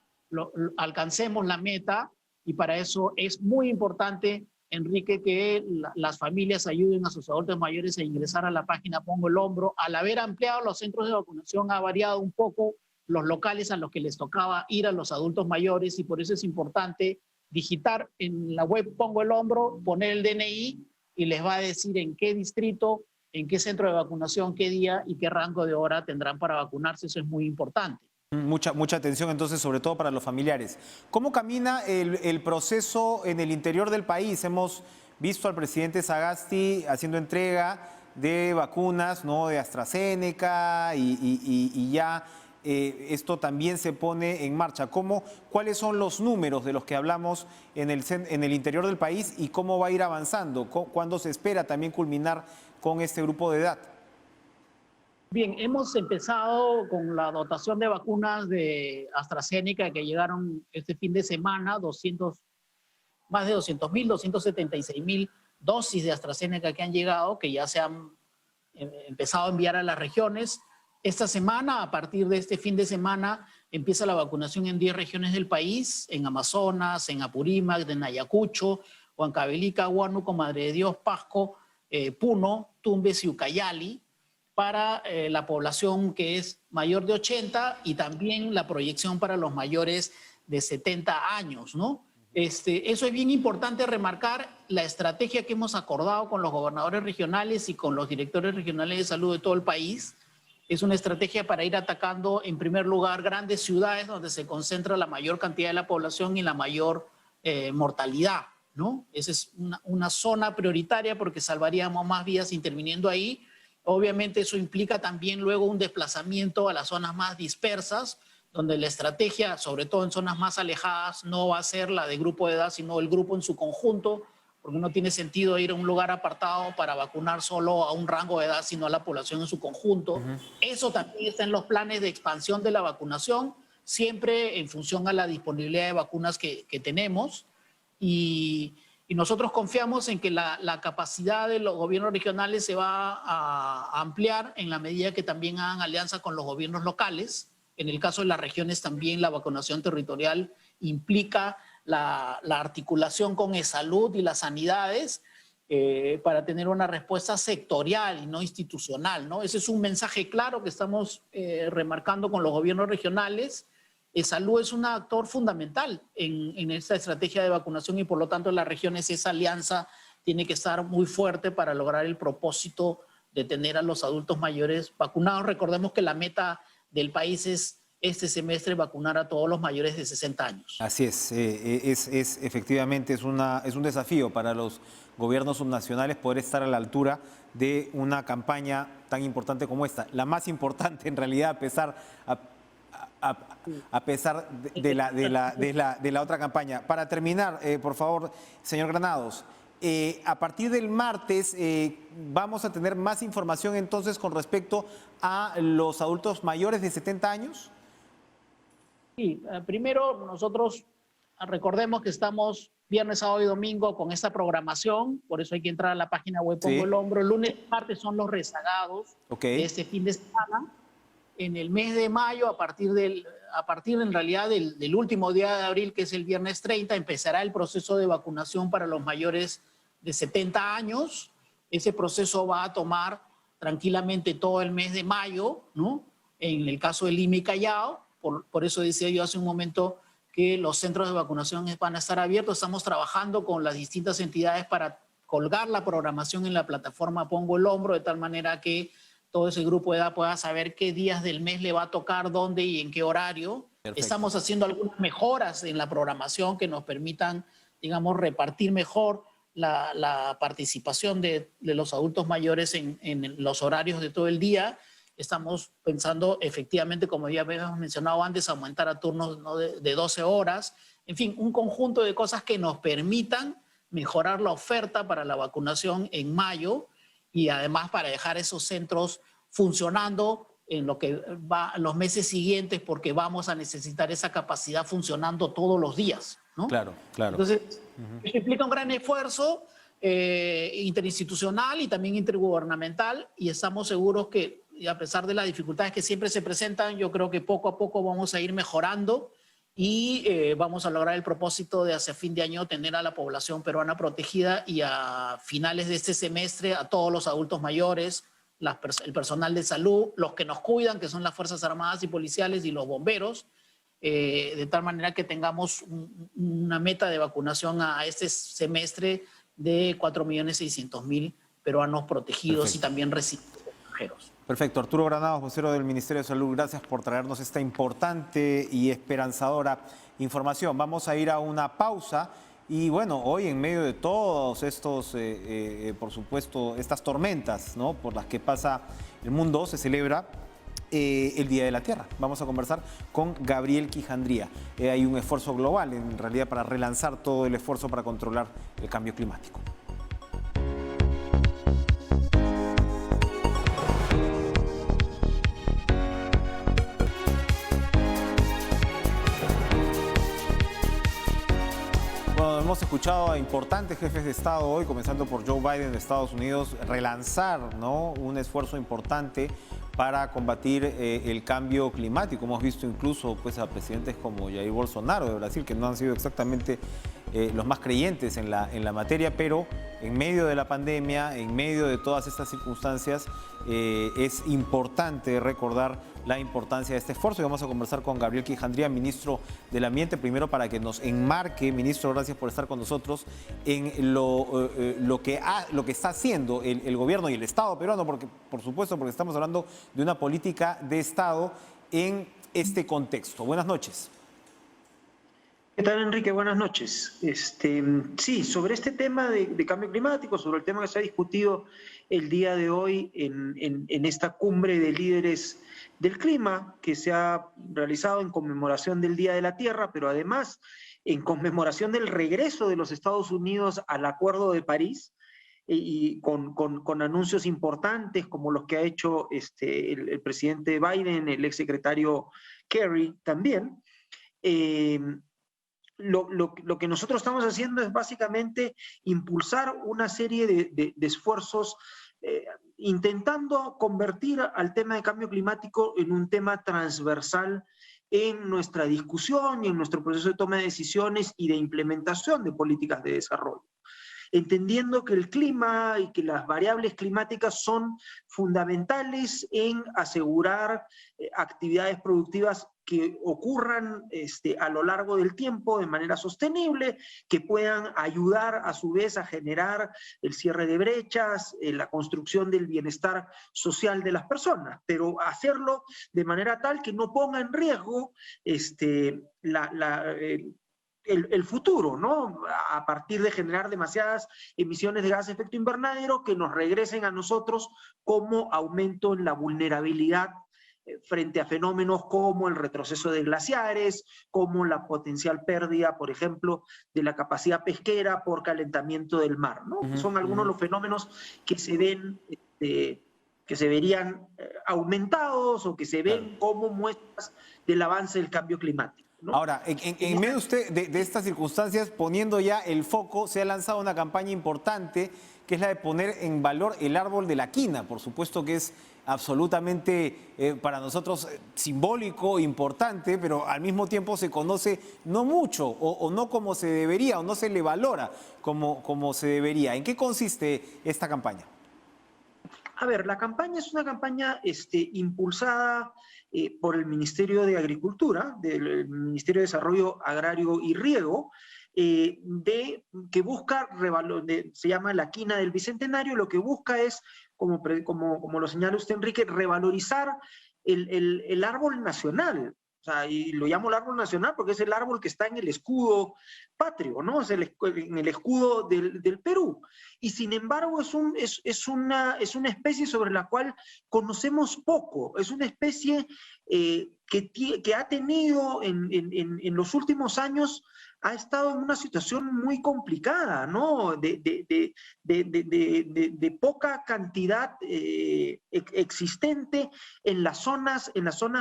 alcancemos la meta, y para eso es muy importante, Enrique, que las familias ayuden a sus adultos mayores a ingresar a la página Pongo el Hombro. Al haber ampliado los centros de vacunación, ha variado un poco los locales a los que les tocaba ir a los adultos mayores, y por eso es importante digitar en la web Pongo el Hombro, poner el DNI, y les va a decir en qué distrito, en qué centro de vacunación, qué día y qué rango de hora tendrán para vacunarse. Eso es muy importante. Mucha atención entonces, sobre todo para los familiares. ¿Cómo camina el proceso en el interior del país? Hemos visto al presidente Sagasti haciendo entrega de vacunas, ¿no?, de AstraZeneca, y ya esto también se pone en marcha. ¿Cuáles son los números de los que hablamos en el interior del país y cómo va a ir avanzando? ¿Cuándo se espera también culminar con este grupo de edad? Bien, hemos empezado con la dotación de vacunas de AstraZeneca que llegaron este fin de semana, más de 200.000, 276.000 dosis de AstraZeneca que han llegado, que ya se han empezado a enviar a las regiones. Esta semana, a partir de este fin de semana, empieza la vacunación en 10 regiones del país, en Amazonas, en Apurímac, en Ayacucho, Huancavelica, Huánuco, Madre de Dios, Pasco, Puno, Tumbes y Ucayali, para la población que es mayor de 80, y también la proyección para los mayores de 70 años, ¿no? Eso es bien importante remarcar, la estrategia que hemos acordado con los gobernadores regionales y con los directores regionales de salud de todo el país. Es una estrategia para ir atacando, en primer lugar, grandes ciudades donde se concentra la mayor cantidad de la población y la mayor mortalidad, ¿no? Esa es una zona prioritaria porque salvaríamos más vidas interviniendo ahí. Obviamente eso implica también luego un desplazamiento a las zonas más dispersas, donde la estrategia, sobre todo en zonas más alejadas, no va a ser la de grupo de edad, sino el grupo en su conjunto, porque no tiene sentido ir a un lugar apartado para vacunar solo a un rango de edad, sino a la población en su conjunto. Eso también está en los planes de expansión de la vacunación, siempre en función a la disponibilidad de vacunas que tenemos. Y nosotros confiamos en que la capacidad de los gobiernos regionales se va a ampliar en la medida que también hagan alianza con los gobiernos locales. En el caso de las regiones también la vacunación territorial implica la articulación con e-salud y las sanidades para tener una respuesta sectorial y no institucional, ¿no? Ese es un mensaje claro que estamos remarcando con los gobiernos regionales. Salud es un actor fundamental en esta estrategia de vacunación, y por lo tanto en las regiones esa alianza tiene que estar muy fuerte para lograr el propósito de tener a los adultos mayores vacunados. Recordemos que la meta del país es este semestre vacunar a todos los mayores de 60 años. Así es, efectivamente es un desafío para los gobiernos subnacionales poder estar a la altura de una campaña tan importante como esta, la más importante en realidad a pesar de la otra campaña. Para terminar, por favor, señor Granados, a partir del martes vamos a tener más información entonces con respecto a los adultos mayores de 70 años. Sí, primero nosotros recordemos que estamos viernes, sábado y domingo con esta programación, por eso hay que entrar a la página web Pongo el Hombro. El lunes y martes son los rezagados de este fin de semana. En el mes de mayo, a partir en realidad del último día de abril, que es el viernes 30, empezará el proceso de vacunación para los mayores de 70 años. Ese proceso va a tomar tranquilamente todo el mes de mayo, ¿no? En el caso del Lima y Callao, por eso decía yo hace un momento que los centros de vacunación van a estar abiertos. Estamos trabajando con las distintas entidades para colgar la programación en la plataforma Pongo el Hombro, de tal manera que todo ese grupo de edad pueda saber qué días del mes le va a tocar, dónde y en qué horario. Perfecto. Estamos haciendo algunas mejoras en la programación que nos permitan, digamos, repartir mejor la participación de los adultos mayores en los horarios de todo el día. Estamos pensando efectivamente, como ya habíamos mencionado antes, aumentar a turnos, ¿no?, de 12 horas. En fin, un conjunto de cosas que nos permitan mejorar la oferta para la vacunación en mayo y además para dejar esos centros funcionando en lo que va los meses siguientes, porque vamos a necesitar esa capacidad funcionando todos los días, ¿no? Claro, claro. Entonces, eso implica un gran esfuerzo interinstitucional y también intergubernamental, y estamos seguros que, a pesar de las dificultades que siempre se presentan, yo creo que poco a poco vamos a ir mejorando y vamos a lograr el propósito de hacia fin de año tener a la población peruana protegida y a finales de este semestre a todos los adultos mayores, el personal de salud, los que nos cuidan, que son las Fuerzas Armadas y Policiales y los bomberos, de tal manera que tengamos una meta de vacunación a este semestre de 4.600.000 peruanos protegidos. Perfecto. Y también residentes extranjeros. Perfecto. Arturo Granados, vocero del Ministerio de Salud, gracias por traernos esta importante y esperanzadora información. Vamos a ir a una pausa. Y bueno, hoy en medio de todos estos, por supuesto, estas tormentas, ¿no?, por las que pasa el mundo, se celebra el Día de la Tierra. Vamos a conversar con Gabriel Quijandría. Hay un esfuerzo global, en realidad, para relanzar todo el esfuerzo para controlar el cambio climático. Hemos escuchado a importantes jefes de Estado hoy, comenzando por Joe Biden de Estados Unidos, relanzar, ¿no?, un esfuerzo importante para combatir el cambio climático. Hemos visto incluso pues, a presidentes como Jair Bolsonaro de Brasil, que no han sido exactamente los más creyentes en la materia, pero en medio de la pandemia, en medio de todas estas circunstancias, es importante recordar la importancia de este esfuerzo. Y vamos a conversar con Gabriel Quijandría, ministro del Ambiente, primero para que nos enmarque. Ministro, gracias por estar con nosotros, en lo que está haciendo el gobierno y el Estado peruano, porque, por supuesto, porque estamos hablando de una política de Estado en este contexto. Buenas noches. ¿Qué tal, Enrique? Buenas noches. Sí, sobre este tema de cambio climático, sobre el tema que se ha discutido el día de hoy en esta cumbre de líderes del clima que se ha realizado en conmemoración del Día de la Tierra, pero además en conmemoración del regreso de los Estados Unidos al Acuerdo de París, y con anuncios importantes como los que ha hecho el presidente Biden, el exsecretario Kerry también. Lo que nosotros estamos haciendo es básicamente impulsar una serie de esfuerzos intentando convertir al tema de cambio climático en un tema transversal en nuestra discusión y en nuestro proceso de toma de decisiones y de implementación de políticas de desarrollo, entendiendo que el clima y que las variables climáticas son fundamentales en asegurar actividades productivas que ocurran a lo largo del tiempo de manera sostenible, que puedan ayudar a su vez a generar el cierre de brechas, la construcción del bienestar social de las personas, pero hacerlo de manera tal que no ponga en riesgo el futuro, ¿no?, a partir de generar demasiadas emisiones de gas de efecto invernadero que nos regresen a nosotros como aumento en la vulnerabilidad frente a fenómenos como el retroceso de glaciares, como la potencial pérdida, por ejemplo, de la capacidad pesquera por calentamiento del mar, ¿no? Son algunos de los fenómenos que se ven, que se verían aumentados o que se ven como muestras del avance del cambio climático, ¿no? Ahora, en medio de estas circunstancias, poniendo ya el foco, se ha lanzado una campaña importante que es la de poner en valor el árbol de la quina. Por supuesto que es absolutamente para nosotros simbólico, importante, pero al mismo tiempo se conoce no mucho o no como se debería o no se le valora como se debería. ¿En qué consiste esta campaña? A ver, la campaña es una campaña impulsada por el Ministerio de Agricultura, del Ministerio de Desarrollo Agrario y Riego, que busca, se llama la Quina del Bicentenario. Lo que busca es, como lo señala usted, Enrique, revalorizar el árbol nacional. O sea, y lo llamo el árbol nacional porque es el árbol que está en el escudo patrio, ¿no? Es en el escudo del Perú. Y sin embargo es una especie sobre la cual conocemos poco. Es una especie que ha tenido en los últimos años ha estado en una situación muy complicada, ¿no? De poca cantidad existente en las zonas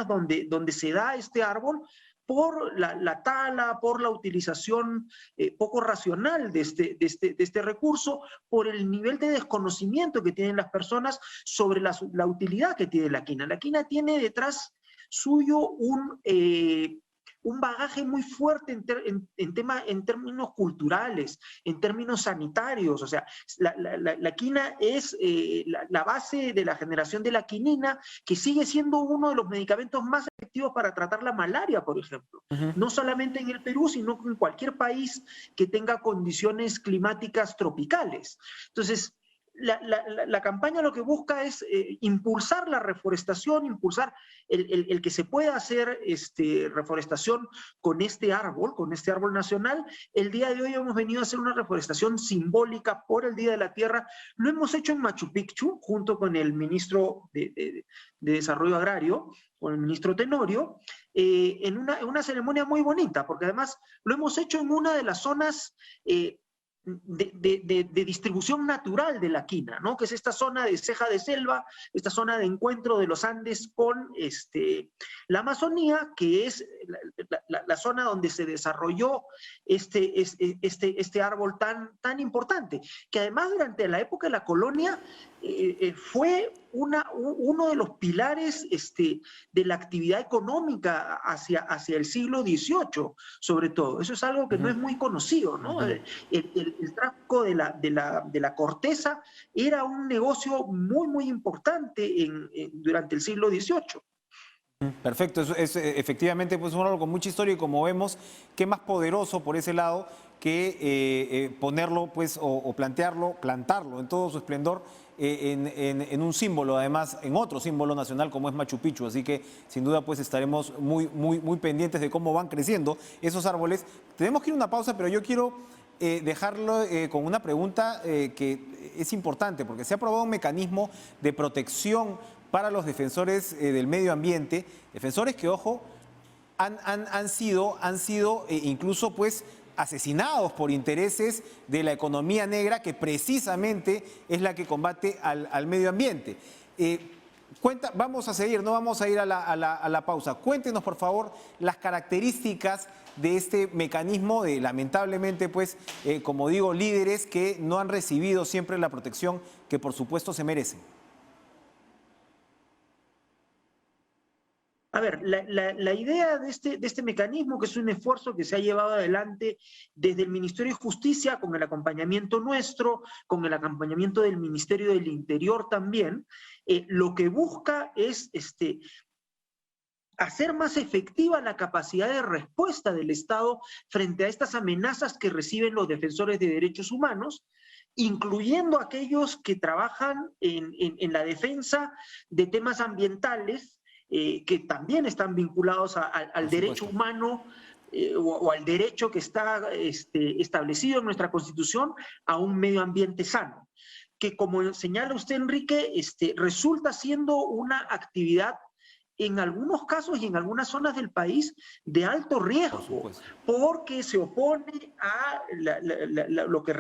donde se da este árbol, por la tala, por la utilización poco racional de este recurso, por el nivel de desconocimiento que tienen las personas sobre la utilidad que tiene la quina. La quina tiene detrás suyo un bagaje muy fuerte en términos culturales, en términos sanitarios. O sea, la quina es la base de la generación de la quinina, que sigue siendo uno de los medicamentos más efectivos para tratar la malaria, por ejemplo. No solamente en el Perú, sino en cualquier país que tenga condiciones climáticas tropicales. Entonces, la campaña lo que busca es impulsar la reforestación, impulsar el que se pueda hacer reforestación con este árbol nacional. El día de hoy hemos venido a hacer una reforestación simbólica por el Día de la Tierra. Lo hemos hecho en Machu Picchu, junto con el ministro de Desarrollo Agrario, con el ministro Tenorio, en una ceremonia muy bonita, porque además lo hemos hecho en una de las zonas de distribución natural de la quina, ¿no? Que es esta zona de ceja de selva, esta zona de encuentro de los Andes con la Amazonía, que es la zona donde se desarrolló este árbol tan importante, que además durante la época de la colonia fue uno de los pilares de la actividad económica hacia el siglo XVIII, sobre todo. Eso es algo que no es muy conocido, ¿no? El tráfico de la corteza era un negocio muy importante durante el siglo XVIII. Perfecto, es efectivamente pues, un árbol con mucha historia y como vemos, qué más poderoso por ese lado que ponerlo pues, o plantarlo en todo su esplendor en un símbolo, además en otro símbolo nacional como es Machu Picchu. Así que sin duda pues estaremos muy pendientes de cómo van creciendo esos árboles. Tenemos que ir a una pausa, pero yo quiero dejarlo con una pregunta que es importante, porque se ha aprobado un mecanismo de protección para los defensores del medio ambiente, defensores que, ojo, han sido incluso pues asesinados por intereses de la economía negra, que precisamente es la que combate al medio ambiente. Vamos a seguir, no vamos a ir a la pausa. Cuéntenos, por favor, las características de este mecanismo de, lamentablemente, pues, como digo, líderes que no han recibido siempre la protección que, por supuesto, se merecen. A ver, la idea de este mecanismo, que es un esfuerzo que se ha llevado adelante desde el Ministerio de Justicia, con el acompañamiento nuestro, con el acompañamiento del Ministerio del Interior también, lo que busca es hacer más efectiva la capacidad de respuesta del Estado frente a estas amenazas que reciben los defensores de derechos humanos, incluyendo aquellos que trabajan en la defensa de temas ambientales, que también están vinculados al derecho humano o al derecho que está establecido en nuestra Constitución a un medio ambiente sano, que, como señala usted, Enrique, resulta siendo una actividad en algunos casos y en algunas zonas del país de alto riesgo, porque se opone a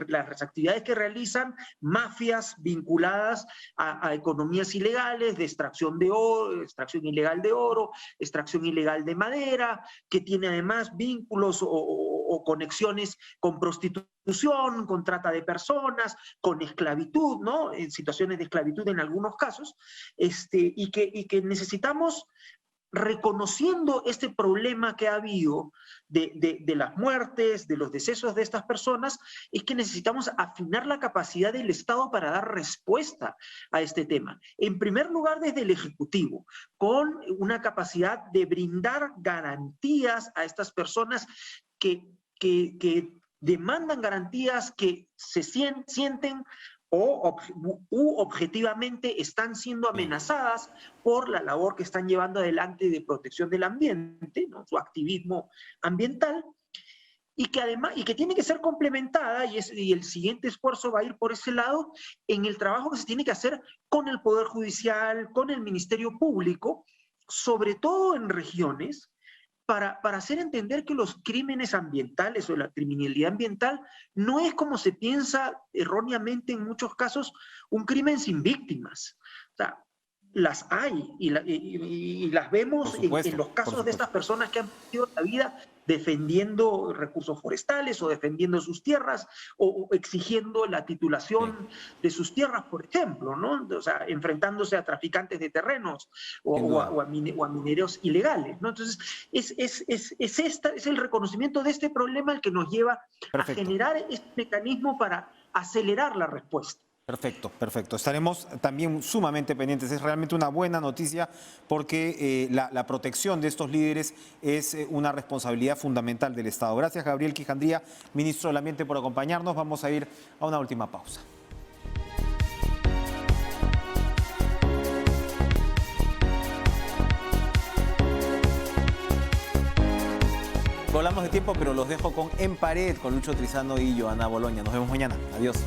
las actividades que realizan mafias vinculadas a economías ilegales de extracción de oro, extracción ilegal de oro, extracción ilegal de madera, que tiene además vínculos o conexiones con prostitución, con trata de personas, con esclavitud, ¿no? En situaciones de esclavitud en algunos casos, y que necesitamos, reconociendo este problema que ha habido de las muertes, de los decesos de estas personas, es que necesitamos afinar la capacidad del Estado para dar respuesta a este tema. En primer lugar, desde el Ejecutivo, con una capacidad de brindar garantías a estas personas que demandan garantías, que se sienten objetivamente están siendo amenazadas por la labor que están llevando adelante de protección del ambiente, ¿no? Su activismo ambiental, y que además, y que tiene que ser complementada, y el siguiente esfuerzo va a ir por ese lado, en el trabajo que se tiene que hacer con el Poder Judicial, con el Ministerio Público, sobre todo en regiones para hacer entender que los crímenes ambientales o la criminalidad ambiental no es como se piensa erróneamente en muchos casos un crimen sin víctimas. O sea, las hay y las vemos en los casos de estas personas que han perdido la vida defendiendo recursos forestales o defendiendo sus tierras o exigiendo la titulación de sus tierras, por ejemplo, ¿no? O sea, enfrentándose a traficantes de terrenos o a mineros ilegales, ¿no? Entonces, es el reconocimiento de este problema el que nos lleva a generar este mecanismo para acelerar la respuesta. Perfecto, perfecto. Estaremos también sumamente pendientes. Es realmente una buena noticia porque la protección de estos líderes es una responsabilidad fundamental del Estado. Gracias, Gabriel Quijandría, ministro del Ambiente, por acompañarnos. Vamos a ir a una última pausa. Hablamos de tiempo, pero los dejo con En Pared, con Lucho Trizano y Joana Boloña. Nos vemos mañana. Adiós.